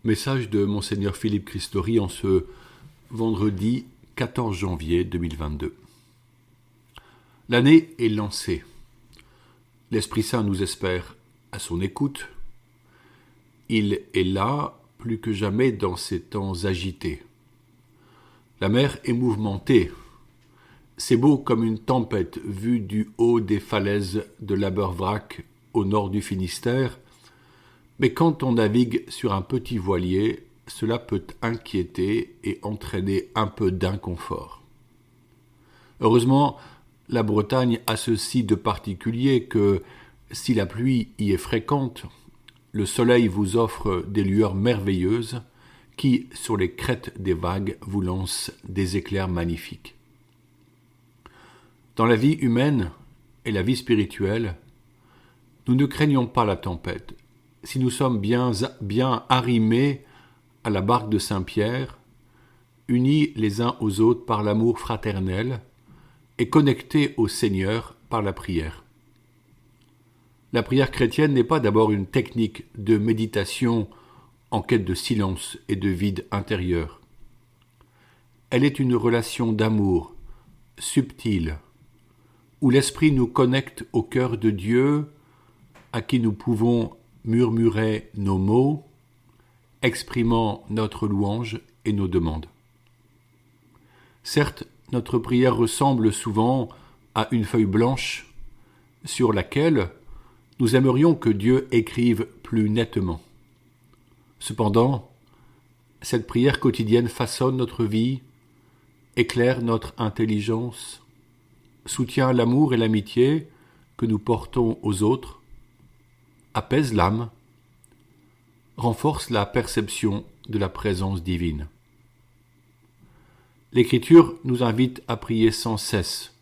Message de Monseigneur Philippe Christori en ce vendredi 14 janvier 2022. L'année est lancée. L'Esprit Saint nous espère à son écoute. Il est là plus que jamais dans ces temps agités. La mer est mouvementée. C'est beau comme une tempête vue du haut des falaises de l'Abervrac au nord du Finistère. Mais quand on navigue sur un petit voilier, cela peut inquiéter et entraîner un peu d'inconfort. Heureusement, la Bretagne a ceci de particulier que, si la pluie y est fréquente, le soleil vous offre des lueurs merveilleuses qui, sur les crêtes des vagues, vous lancent des éclairs magnifiques. Dans la vie humaine et la vie spirituelle, nous ne craignons pas la tempête. Si nous sommes bien arrimés à la barque de Saint-Pierre, unis les uns aux autres par l'amour fraternel et connectés au Seigneur par la prière. La prière chrétienne n'est pas d'abord une technique de méditation en quête de silence et de vide intérieur. Elle est une relation d'amour subtile, où l'Esprit nous connecte au cœur de Dieu, à qui nous pouvons murmurer nos mots, exprimant notre louange et nos demandes. Certes, notre prière ressemble souvent à une feuille blanche sur laquelle nous aimerions que Dieu écrive plus nettement. Cependant, cette prière quotidienne façonne notre vie, éclaire notre intelligence, soutient l'amour et l'amitié que nous portons aux autres, apaise l'âme, renforce la perception de la présence divine. L'Écriture nous invite à prier sans cesse.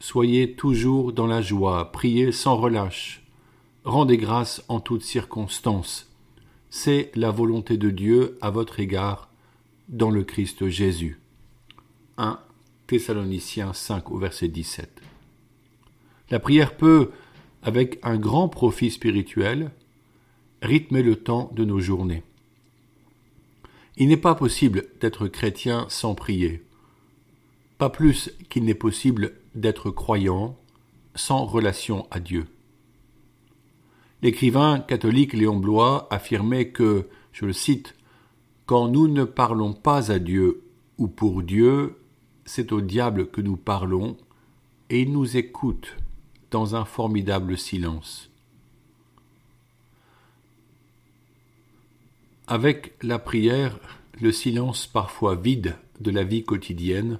Soyez toujours dans la joie, priez sans relâche, rendez grâce en toutes circonstances. C'est la volonté de Dieu à votre égard dans le Christ Jésus. 1 Thessaloniciens 5 au verset 17. La prière peut, avec un grand profit spirituel, rythmer le temps de nos journées. Il n'est pas possible d'être chrétien sans prier, pas plus qu'il n'est possible d'être croyant sans relation à Dieu. L'écrivain catholique Léon Bloy affirmait que, je le cite, « Quand nous ne parlons pas à Dieu ou pour Dieu, c'est au diable que nous parlons et il nous écoute dans un formidable silence. » Avec la prière, le silence parfois vide de la vie quotidienne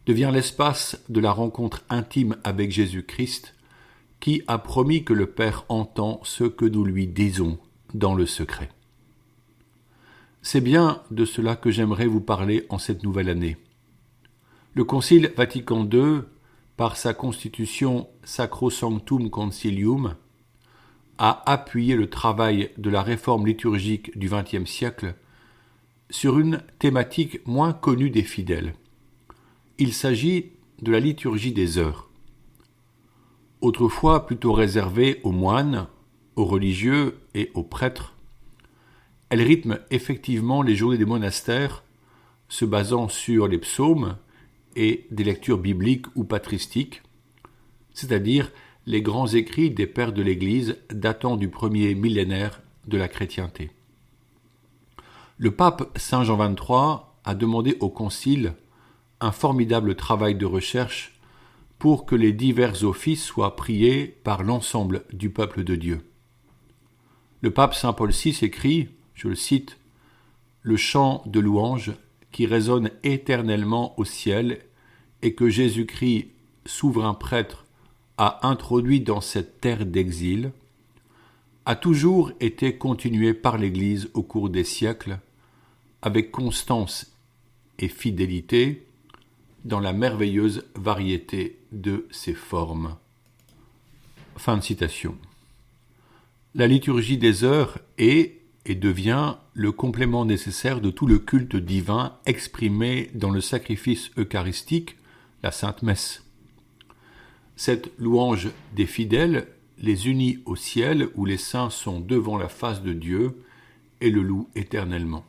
devient l'espace de la rencontre intime avec Jésus-Christ, qui a promis que le Père entend ce que nous lui disons dans le secret. C'est bien de cela que j'aimerais vous parler en cette nouvelle année. Le Concile Vatican II, par sa constitution Sacrosanctum Concilium, a appuyé le travail de la réforme liturgique du XXe siècle sur une thématique moins connue des fidèles. Il s'agit de la liturgie des heures. Autrefois plutôt réservée aux moines, aux religieux et aux prêtres, elle rythme effectivement les journées des monastères, se basant sur les psaumes et des lectures bibliques ou patristiques, c'est-à-dire les grands écrits des pères de l'Église datant du premier millénaire de la chrétienté. Le pape Saint Jean XXIII a demandé au Concile un formidable travail de recherche pour que les divers offices soient priés par l'ensemble du peuple de Dieu. Le pape Saint Paul VI écrit, je le cite, « Le chant de louange qui résonne éternellement au ciel et que Jésus-Christ, souverain prêtre, a introduit dans cette terre d'exil, a toujours été continué par l'Église au cours des siècles, avec constance et fidélité, dans la merveilleuse variété de ses formes. » Fin de citation. La liturgie des heures est et devient le complément nécessaire de tout le culte divin exprimé dans le sacrifice eucharistique, la Sainte Messe. Cette louange des fidèles les unit au ciel où les saints sont devant la face de Dieu et le louent éternellement.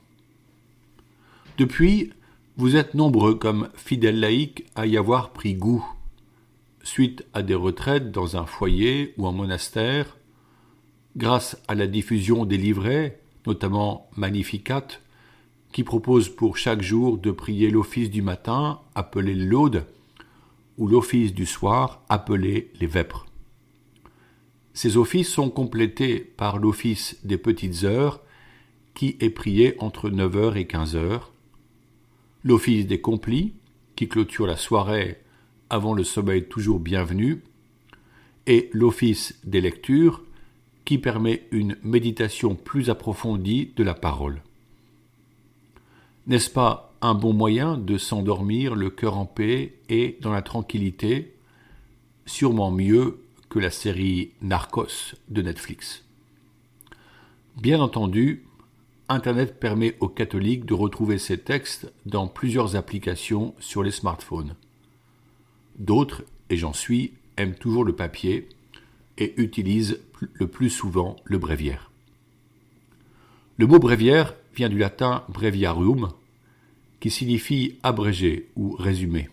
Depuis, vous êtes nombreux comme fidèles laïcs à y avoir pris goût, suite à des retraites dans un foyer ou un monastère, grâce à la diffusion des livrets, notamment Magnificat, qui propose pour chaque jour de prier l'office du matin, appelé l'Aude, ou l'office du soir, appelé les Vêpres. Ces offices sont complétés par l'office des petites heures, qui est prié entre 9h et 15h, l'office des complis, qui clôture la soirée avant le sommeil toujours bienvenu, et l'office des lectures, qui permet une méditation plus approfondie de la parole. N'est-ce pas un bon moyen de s'endormir le cœur en paix et dans la tranquillité, sûrement mieux que la série Narcos de Netflix. Bien entendu, Internet permet aux catholiques de retrouver ces textes dans plusieurs applications sur les smartphones. D'autres, et j'en suis, aiment toujours le papier et utilisent le plus souvent le bréviaire. Le mot bréviaire vient du latin breviarium, qui signifie abrégé ou résumé.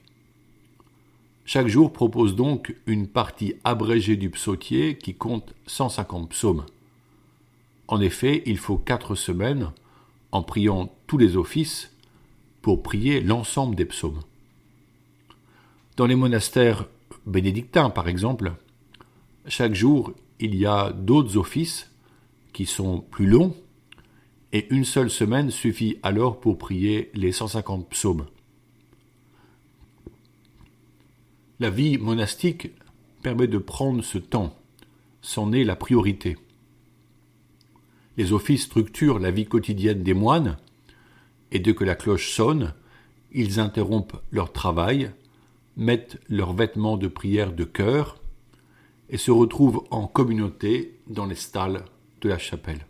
Chaque jour propose donc une partie abrégée du psautier qui compte 150 psaumes. En effet, il faut 4 semaines, en priant tous les offices, pour prier l'ensemble des psaumes. Dans les monastères bénédictins, par exemple, chaque jour, il y a d'autres offices qui sont plus longs, et une seule semaine suffit alors pour prier les 150 psaumes. La vie monastique permet de prendre ce temps, c'en est la priorité. Les offices structurent la vie quotidienne des moines, et dès que la cloche sonne, ils interrompent leur travail, mettent leurs vêtements de prière de chœur, et se retrouvent en communauté dans les stalles de la chapelle.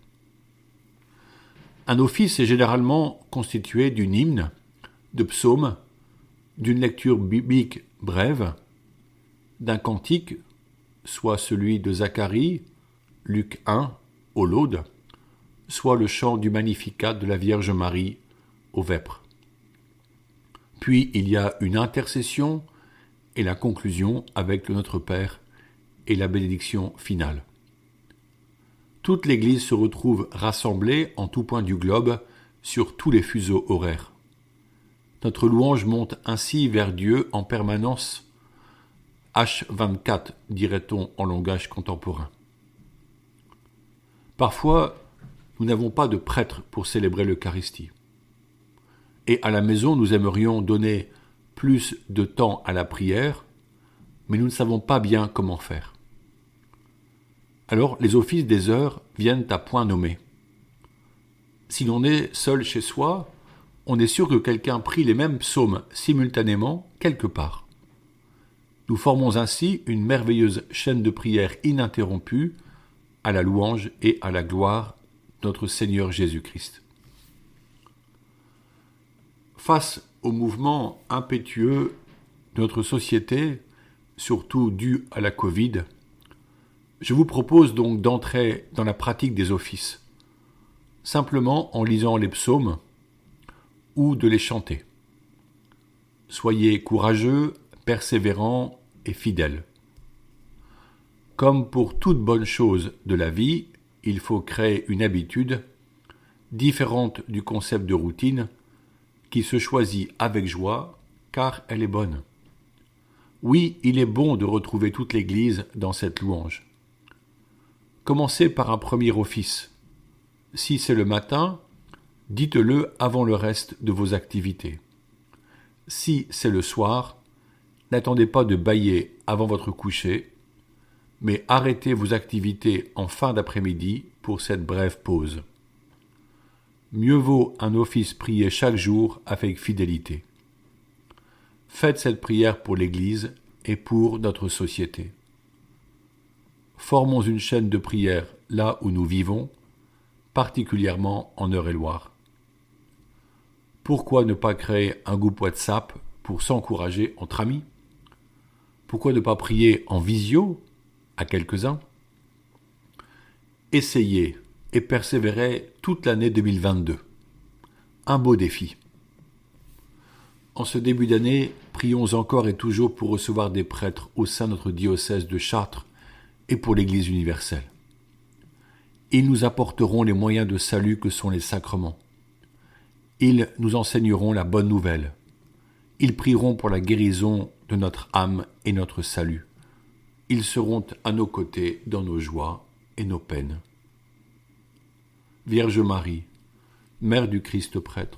Un office est généralement constitué d'une hymne, de psaumes, d'une lecture biblique brève, d'un cantique, soit celui de Zacharie, Luc 1, au Laude, soit le chant du Magnificat de la Vierge Marie, aux Vêpres. Puis il y a une intercession et la conclusion avec le Notre Père et la bénédiction finale. Toute l'Église se retrouve rassemblée en tout point du globe sur tous les fuseaux horaires. Notre louange monte ainsi vers Dieu en permanence, H24 dirait-on en langage contemporain. Parfois, nous n'avons pas de prêtre pour célébrer l'Eucharistie. Et à la maison, nous aimerions donner plus de temps à la prière, mais nous ne savons pas bien comment faire. Alors, les offices des heures viennent à point nommé. Si l'on est seul chez soi, on est sûr que quelqu'un prie les mêmes psaumes simultanément quelque part. Nous formons ainsi une merveilleuse chaîne de prière ininterrompue à la louange et à la gloire de notre Seigneur Jésus-Christ. Face au mouvement impétueux de notre société, surtout dû à la Covid, je vous propose donc d'entrer dans la pratique des offices, simplement en lisant les psaumes ou de les chanter. Soyez courageux, persévérants et fidèles. Comme pour toute bonne chose de la vie, il faut créer une habitude différente du concept de routine qui se choisit avec joie car elle est bonne. Oui, il est bon de retrouver toute l'Église dans cette louange. Commencez par un premier office. Si c'est le matin, dites-le avant le reste de vos activités. Si c'est le soir, n'attendez pas de bâiller avant votre coucher, mais arrêtez vos activités en fin d'après-midi pour cette brève pause. Mieux vaut un office prié chaque jour avec fidélité. Faites cette prière pour l'Église et pour notre société. Formons une chaîne de prière là où nous vivons, particulièrement en Eure-et-Loire. Pourquoi ne pas créer un groupe WhatsApp pour s'encourager entre amis? Pourquoi ne pas prier en visio à quelques-uns? Essayez et persévérer toute l'année 2022. Un beau défi. En ce début d'année, prions encore et toujours pour recevoir des prêtres au sein de notre diocèse de Chartres et pour l'Église universelle. Ils nous apporteront les moyens de salut que sont les sacrements. Ils nous enseigneront la bonne nouvelle. Ils prieront pour la guérison de notre âme et notre salut. Ils seront à nos côtés dans nos joies et nos peines. Vierge Marie, Mère du Christ prêtre,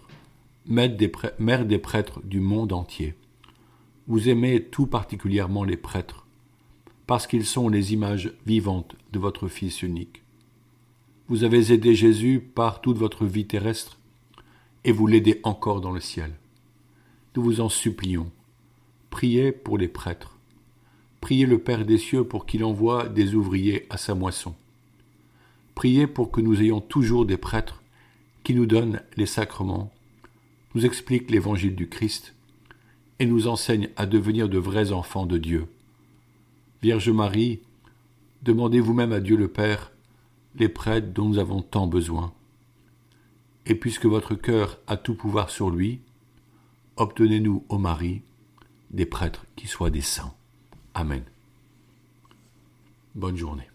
Mère des prêtres du monde entier, vous aimez tout particulièrement les prêtres, parce qu'ils sont les images vivantes de votre Fils unique. Vous avez aidé Jésus par toute votre vie terrestre, et vous l'aidez encore dans le ciel. Nous vous en supplions, priez pour les prêtres. Priez le Père des cieux pour qu'il envoie des ouvriers à sa moisson. Priez pour que nous ayons toujours des prêtres qui nous donnent les sacrements, nous expliquent l'évangile du Christ et nous enseignent à devenir de vrais enfants de Dieu. Vierge Marie, demandez vous-même à Dieu le Père les prêtres dont nous avons tant besoin. Et puisque votre cœur a tout pouvoir sur lui, obtenez-nous, ô Marie, des prêtres qui soient des saints. Amen. Bonne journée.